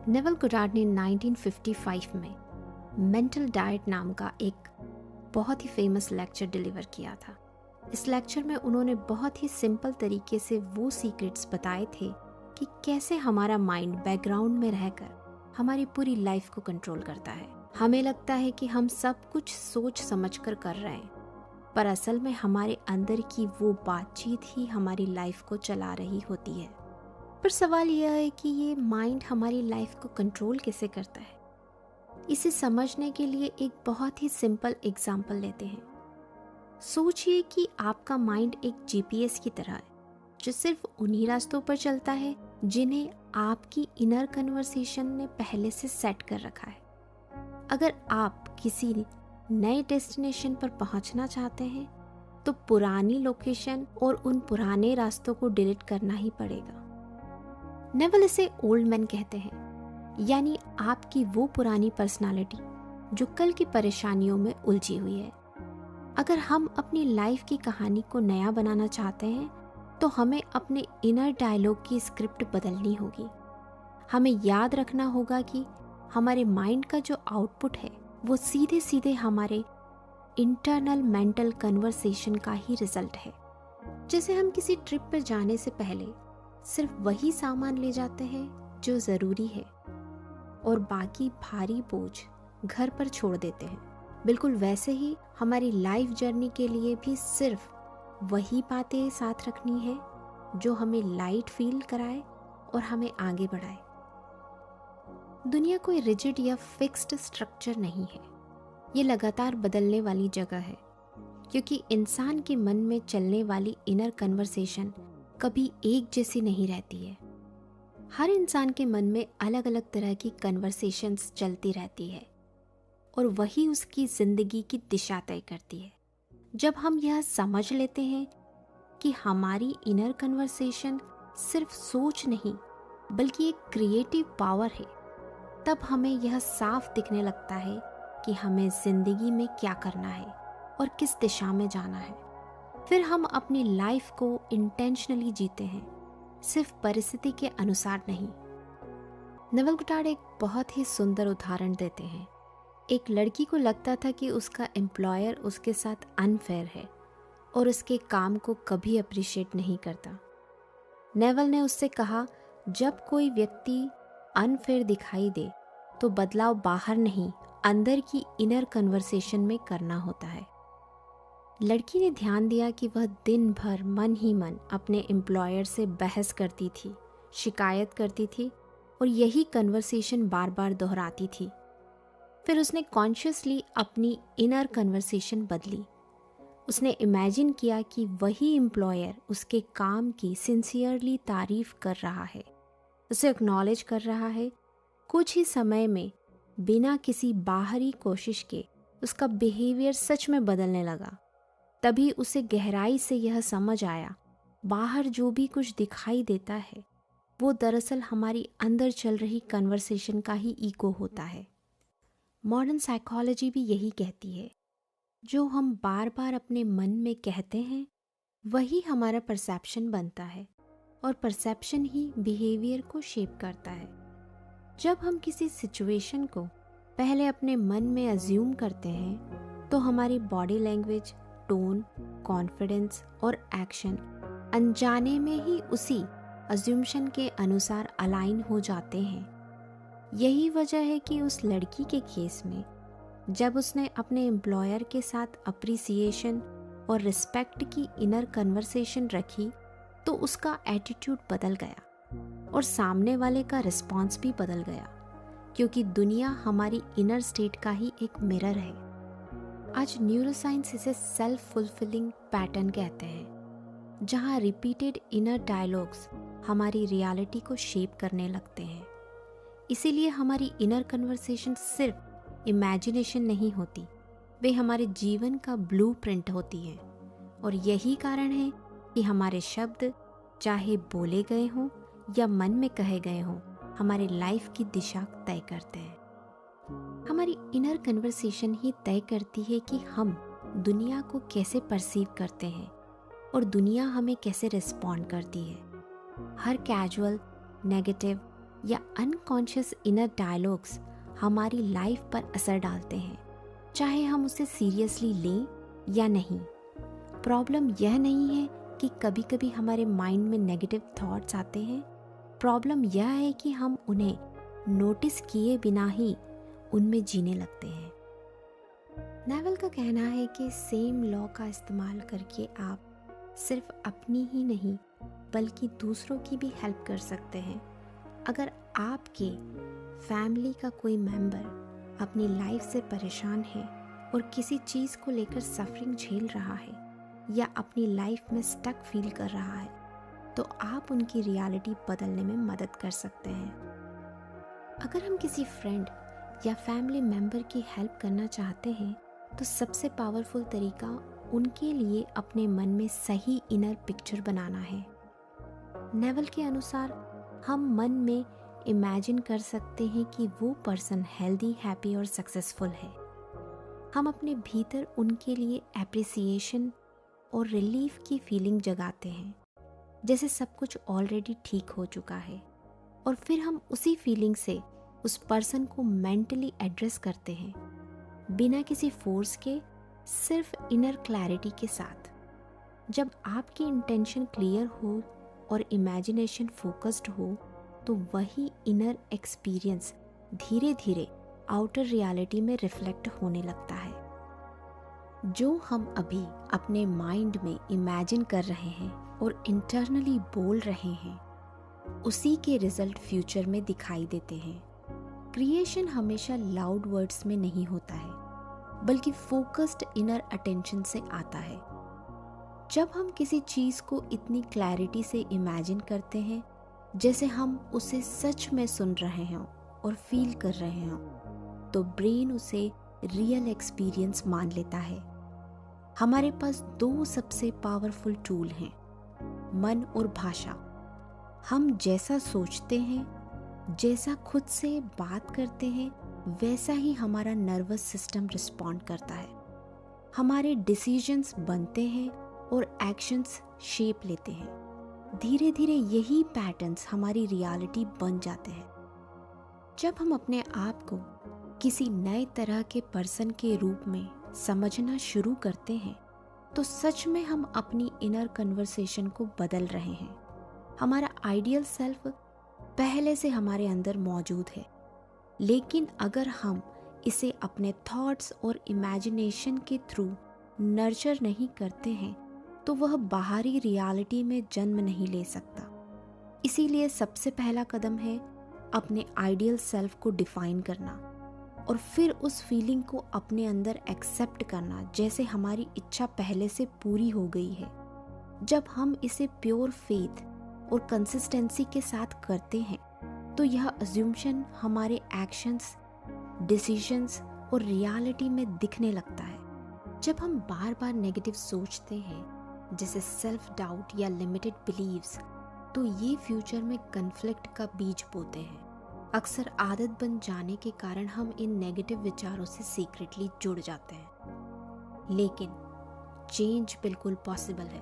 Naval Goddard ने 1955 में mental diet नाम का एक बहुत ही फेमस लेक्चर डिलीवर किया था। इस लेक्चर में उन्होंने बहुत ही सिंपल तरीके से वो सीक्रेट्स बताए थे कि कैसे हमारा माइंड बैकग्राउंड में रहकर हमारी पूरी लाइफ को कंट्रोल करता है। हमें लगता है कि हम सब कुछ सोच समझकर कर रहे हैं, पर असल में हमारे अंदर की वो बातचीत ही हमारी लाइफ को चला रही होती है। पर सवाल यह है कि ये माइंड हमारी लाइफ को कंट्रोल कैसे करता है। इसे समझने के लिए एक बहुत ही सिंपल एग्जाम्पल लेते हैं। सोचिए कि आपका माइंड एक जीपीएस की तरह है जो सिर्फ उन्हीं रास्तों पर चलता है जिन्हें आपकी इनर कन्वर्सेशन ने पहले से सेट कर रखा है। अगर आप किसी नए डेस्टिनेशन पर पहुंचना चाहते हैं तो पुरानी लोकेशन और उन पुराने रास्तों को डिलीट करना ही पड़ेगा। नेवल इसे ओल्ड मैन कहते हैं, यानी आपकी वो पुरानी पर्सनालिटी जो कल की परेशानियों में उलझी हुई है। अगर हम अपनी लाइफ की कहानी को नया बनाना चाहते हैं तो हमें अपने इनर डायलॉग की स्क्रिप्ट बदलनी होगी। हमें याद रखना होगा कि हमारे माइंड का जो आउटपुट है वो सीधे सीधे हमारे इंटरनल मेंटल कन्वर्सेशन का ही रिजल्ट है। जैसे हम किसी ट्रिप पर जाने से पहले सिर्फ वही सामान ले जाते हैं जो ज़रूरी है और बाकी भारी बोझ घर पर छोड़ देते हैं, बिल्कुल वैसे ही हमारी लाइफ जर्नी के लिए भी सिर्फ वही बातें साथ रखनी है जो हमें लाइट फील कराए और हमें आगे बढ़ाए। दुनिया कोई रिजिड या फिक्स्ड स्ट्रक्चर नहीं है, ये लगातार बदलने वाली जगह है, क्योंकि इंसान के मन में चलने वाली इनर कन्वर्सेशन कभी एक जैसी नहीं रहती है। हर इंसान के मन में अलग अलग तरह की कन्वर्सेशंस चलती रहती है और वही उसकी ज़िंदगी की दिशा तय करती है। जब हम यह समझ लेते हैं कि हमारी इनर कन्वर्सेशन सिर्फ सोच नहीं बल्कि एक क्रिएटिव पावर है, तब हमें यह साफ दिखने लगता है कि हमें ज़िंदगी में क्या करना है और किस दिशा में जाना है। फिर हम अपनी लाइफ को इंटेंशनली जीते हैं, सिर्फ परिस्थिति के अनुसार नहीं। नेवल गोडार्ड एक बहुत ही सुंदर उदाहरण देते हैं। एक लड़की को लगता था कि उसका एम्प्लॉयर उसके साथ अनफेयर है और उसके काम को कभी अप्रिशिएट नहीं करता। नेवल ने उससे कहा, जब कोई व्यक्ति अनफेयर दिखाई दे तो बदलाव बाहर नहीं, अंदर की इनर कन्वर्सेशन में करना होता है। लड़की ने ध्यान दिया कि वह दिन भर मन ही मन अपने एम्प्लॉयर से बहस करती थी, शिकायत करती थी और यही कन्वर्सेशन बार बार दोहराती थी। फिर उसने कॉन्शियसली अपनी इनर कन्वर्सेशन बदली। उसने इमेजिन किया कि वही एम्प्लॉयर उसके काम की सिंसियरली तारीफ कर रहा है, उसे एक्नॉलेज कर रहा है। कुछ ही समय में बिना किसी बाहरी कोशिश के उसका बिहेवियर सच में बदलने लगा। तभी उसे गहराई से यह समझ आया, बाहर जो भी कुछ दिखाई देता है वो दरअसल हमारी अंदर चल रही कन्वर्सेशन का ही इको होता है। मॉडर्न साइकोलॉजी भी यही कहती है, जो हम बार बार अपने मन में कहते हैं वही हमारा परसेप्शन बनता है और परसेप्शन ही बिहेवियर को शेप करता है। जब हम किसी सिचुएशन को पहले अपने मन में अज्यूम करते हैं तो हमारी बॉडी लैंग्वेज, टोन, कॉन्फिडेंस और एक्शन अनजाने में ही उसी अज्यूम्शन के अनुसार अलाइन हो जाते हैं। यही वजह है कि उस लड़की के केस में जब उसने अपने एम्प्लॉयर के साथ अप्रिसिएशन और रिस्पेक्ट की इनर कन्वर्सेशन रखी तो उसका एटीट्यूड बदल गया और सामने वाले का रिस्पॉन्स भी बदल गया, क्योंकि दुनिया हमारी इनर स्टेट का ही एक मिरर है। आज न्यूरोसाइंस इसे सेल्फ फुलफिलिंग पैटर्न कहते हैं, जहां रिपीटेड इनर डायलॉग्स हमारी रियलिटी को शेप करने लगते हैं। इसीलिए हमारी इनर कन्वर्सेशन सिर्फ इमेजिनेशन नहीं होती, वे हमारे जीवन का ब्लूप्रिंट होती हैं। और यही कारण है कि हमारे शब्द चाहे बोले गए हों या मन में कहे गए हों, हमारे लाइफ की दिशा तय करते हैं। हमारी इनर कन्वर्सेशन ही तय करती है कि हम दुनिया को कैसे परसीव करते हैं और दुनिया हमें कैसे रिस्पॉन्ड करती है। हर कैजुअल, नेगेटिव या अनकॉन्शियस इनर डायलॉग्स हमारी लाइफ पर असर डालते हैं, चाहे हम उसे सीरियसली लें या नहीं। प्रॉब्लम यह नहीं है कि कभी कभी हमारे माइंड में नेगेटिव थॉट्स आते हैं, प्रॉब्लम यह है कि हम उन्हें नोटिस किए बिना ही उनमें जीने लगते हैं। नेवल का कहना है कि सेम लॉ का इस्तेमाल करके आप सिर्फ अपनी ही नहीं बल्कि दूसरों की भी हेल्प कर सकते हैं। अगर आपके फैमिली का कोई मेंबर अपनी लाइफ से परेशान है और किसी चीज़ को लेकर सफरिंग झेल रहा है या अपनी लाइफ में स्टक फील कर रहा है, तो आप उनकी रियलिटी बदलने में मदद कर सकते हैं। अगर हम किसी फ्रेंड या फैमिली मेंबर की हेल्प करना चाहते हैं तो सबसे पावरफुल तरीका उनके लिए अपने मन में सही इनर पिक्चर बनाना है। नेवल के अनुसार हम मन में इमेजिन कर सकते हैं कि वो पर्सन हेल्दी, हैप्पी और सक्सेसफुल है। हम अपने भीतर उनके लिए एप्रिसिएशन और रिलीफ की फीलिंग जगाते हैं, जैसे सब कुछ ऑलरेडी ठीक हो चुका है, और फिर हम उसी फीलिंग से उस पर्सन को मेंटली एड्रेस करते हैं, बिना किसी फोर्स के, सिर्फ इनर क्लैरिटी के साथ। जब आपकी इंटेंशन क्लियर हो और इमेजिनेशन फोकस्ड हो तो वही इनर एक्सपीरियंस धीरे धीरे आउटर रियलिटी में रिफ्लेक्ट होने लगता है। जो हम अभी अपने माइंड में इमेजिन कर रहे हैं और इंटरनली बोल रहे हैं, उसी के रिजल्ट फ्यूचर में दिखाई देते हैं। क्रिएशन हमेशा लाउड वर्ड्स में नहीं होता है, बल्कि फोकस्ड इनर अटेंशन से आता है। जब हम किसी चीज़ को इतनी क्लैरिटी से इमेजिन करते हैं जैसे हम उसे सच में सुन रहे हों और फील कर रहे हों, तो ब्रेन उसे रियल एक्सपीरियंस मान लेता है। हमारे पास दो सबसे पावरफुल टूल हैं, मन और भाषा। हम जैसा सोचते हैं, जैसा खुद से बात करते हैं, वैसा ही हमारा नर्वस सिस्टम रिस्पॉन्ड करता है। हमारे डिसीजंस बनते हैं और एक्शंस शेप लेते हैं। धीरे धीरे यही पैटर्न्स हमारी रियलिटी बन जाते हैं। जब हम अपने आप को किसी नए तरह के पर्सन के रूप में समझना शुरू करते हैं, तो सच में हम अपनी इनर कन्वर्सेशन को बदल रहे हैं। हमारा आइडियल सेल्फ पहले से हमारे अंदर मौजूद है, लेकिन अगर हम इसे अपने थॉट्स और इमेजिनेशन के थ्रू नर्चर नहीं करते हैं तो वह बाहरी रियलिटी में जन्म नहीं ले सकता। इसीलिए सबसे पहला कदम है अपने आइडियल सेल्फ को डिफाइन करना और फिर उस फीलिंग को अपने अंदर एक्सेप्ट करना जैसे हमारी इच्छा पहले से पूरी हो गई है। जब हम इसे प्योर फेथ और कंसिस्टेंसी के साथ करते हैं तो यह अज्यूम्शन हमारे एक्शंस, डिसीजंस और रियलिटी में दिखने लगता है। जब हम बार बार नेगेटिव सोचते हैं, जैसे सेल्फ डाउट या लिमिटेड बिलीव्स, तो ये फ्यूचर में कन्फ्लिक्ट का बीज बोते हैं। अक्सर आदत बन जाने के कारण हम इन नेगेटिव विचारों से सीक्रेटली जुड़ जाते हैं। लेकिन चेंज बिल्कुल पॉसिबल है।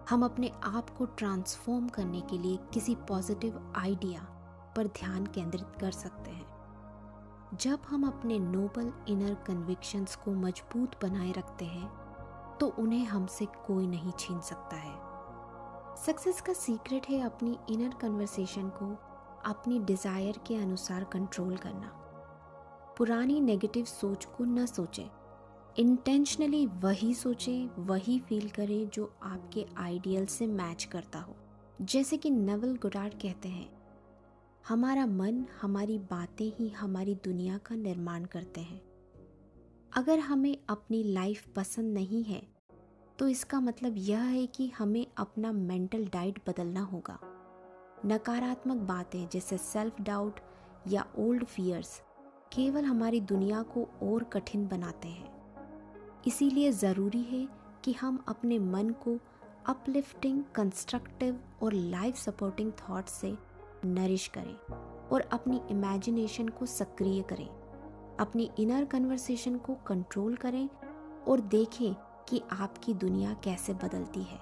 हम अपने आप को ट्रांसफॉर्म करने के लिए किसी पॉजिटिव आइडिया पर ध्यान केंद्रित कर सकते हैं। जब हम अपने नोबल इनर कन्विक्शंस को मजबूत बनाए रखते हैं तो उन्हें हमसे कोई नहीं छीन सकता है। सक्सेस का सीक्रेट है अपनी इनर कन्वर्सेशन को अपनी डिज़ायर के अनुसार कंट्रोल करना। पुरानी नेगेटिव सोच को न सोचें, इंटेंशनली वही सोचें, वही फील करें जो आपके आइडियल से मैच करता हो। जैसे कि नेवल गोडार्ड कहते हैं, हमारा मन, हमारी बातें ही हमारी दुनिया का निर्माण करते हैं। अगर हमें अपनी लाइफ पसंद नहीं है तो इसका मतलब यह है कि हमें अपना मेंटल डाइट बदलना होगा। नकारात्मक बातें जैसे सेल्फ डाउट या ओल्ड फियर्स केवल हमारी दुनिया को और कठिन बनाते हैं। इसीलिए ज़रूरी है कि हम अपने मन को अपलिफ्टिंग, कंस्ट्रक्टिव और लाइफ सपोर्टिंग थॉट्स से नरिश करें और अपनी इमेजिनेशन को सक्रिय करें। अपनी इनर कन्वर्सेशन को कंट्रोल करें और देखें कि आपकी दुनिया कैसे बदलती है।